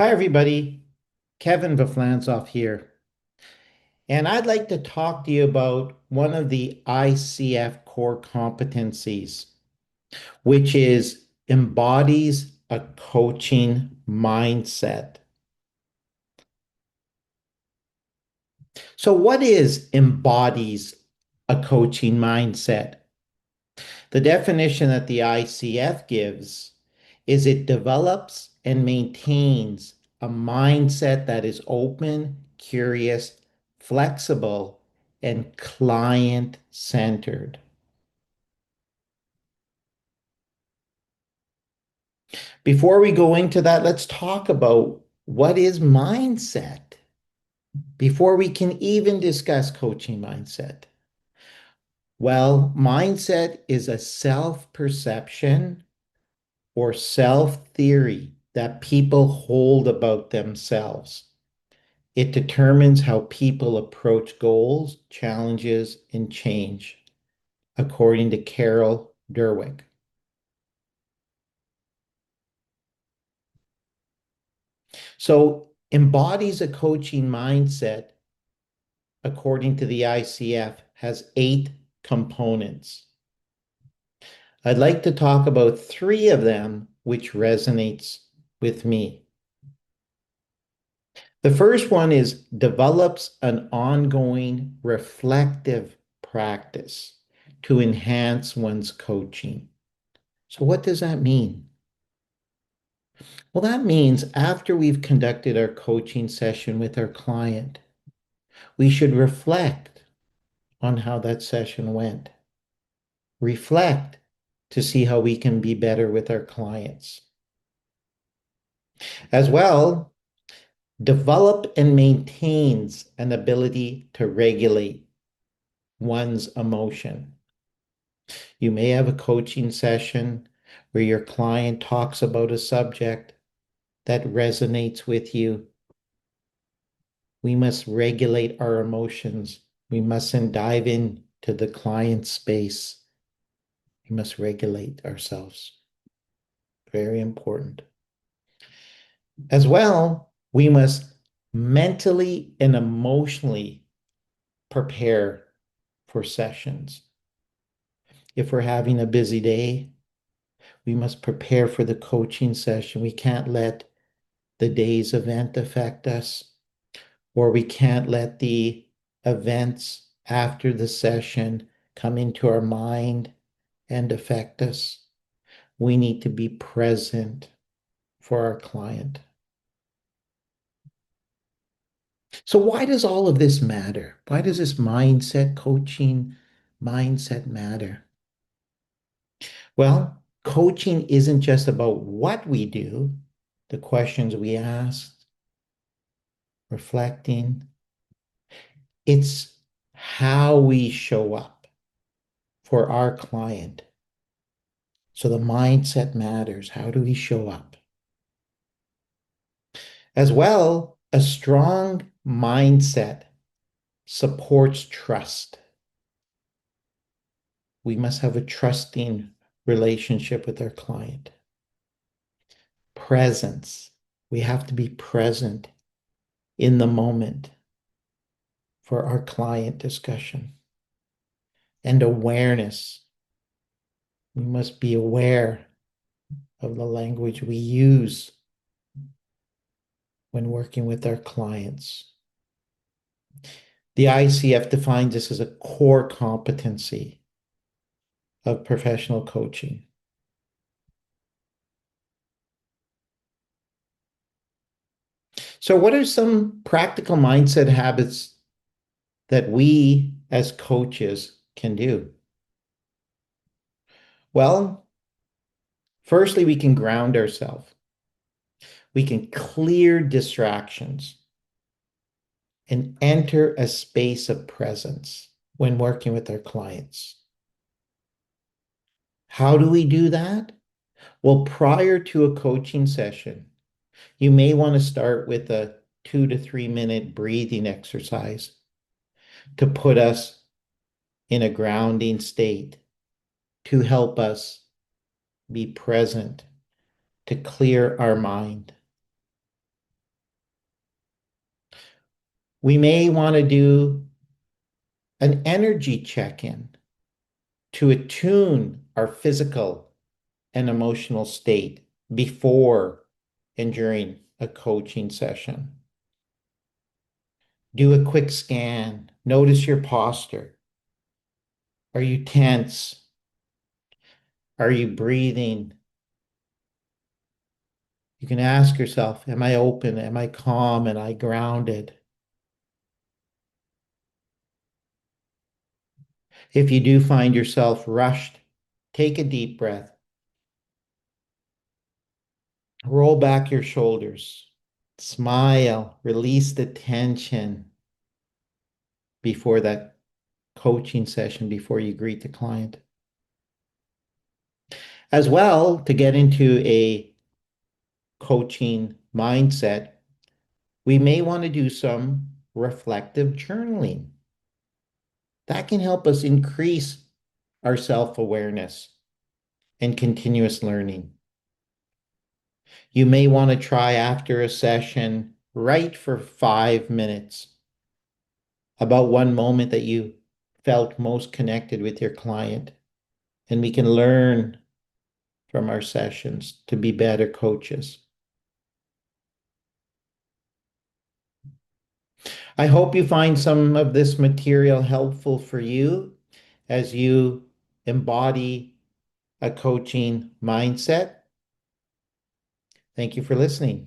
Hi, everybody. Kevin Vaflanzoff here. And I'd like to talk to you about one of the ICF core competencies, which is embodies a coaching mindset. So, what is embodies a coaching mindset? The definition that the ICF gives is it develops and maintains a mindset that is open, curious, flexible, and client centered. Before we go into that, let's talk about what is mindset before we can even discuss coaching mindset. Well, mindset is a self perception or self theory that people hold about themselves. It determines how people approach goals, challenges, and change, according to Carol Derwick. So, embodies a coaching mindset, according to the ICF, has 8 components. I'd like to talk about 3 of them, which resonates with me. The first one is develops an ongoing reflective practice to enhance one's coaching. So, what does that mean? Well, that means after we've conducted our coaching session with our client, we should reflect on how that session went. Reflect to see how we can be better with our clients. As well, develop and maintains an ability to regulate one's emotion. You may have a coaching session where your client talks about a subject that resonates with you. We must regulate our emotions. We mustn't dive into the client's space. We must regulate ourselves. Very important. As well, we must mentally and emotionally prepare for sessions. If we're having a busy day, we must prepare for the coaching session. We can't let the day's event affect us, or we can't let the events after the session come into our mind and affect us. We need to be present for our client. So, why does all of this matter? Why does this mindset coaching mindset matter? Well, coaching isn't just about what we do, the questions we ask, reflecting. It's how we show up for our client. So the mindset matters. How do we show up? As well, a strong mindset supports trust. We must have a trusting relationship with our client. Presence. We have to be present in the moment for our client discussion. And awareness. We must be aware of the language we use when working with our clients. The ICF defines this as a core competency of professional coaching. So, what are some practical mindset habits that we as coaches can do? Well, firstly, we can ground ourselves. We can clear distractions and enter a space of presence when working with our clients. How do we do that? Well, prior to a coaching session, you may want to start with a 2 to 3 minute breathing exercise to put us in a grounding state, to help us be present, to clear our mind. We may want to do an energy check-in to attune our physical and emotional state before and during a coaching session. Do a quick scan. Notice your posture. Are you tense? Are you breathing? You can ask yourself, am I open? Am I calm? Am I grounded? If you do find yourself rushed, take a deep breath. Roll back your shoulders. Smile. Release the tension before that coaching session, before you greet the client. As well, to get into a coaching mindset, we may want to do some reflective journaling. That can help us increase our self-awareness and continuous learning. You may want to try after a session, write for 5 minutes about one moment that you felt most connected with your client. And we can learn from our sessions to be better coaches. I hope you find some of this material helpful for you as you embody a coaching mindset. Thank you for listening.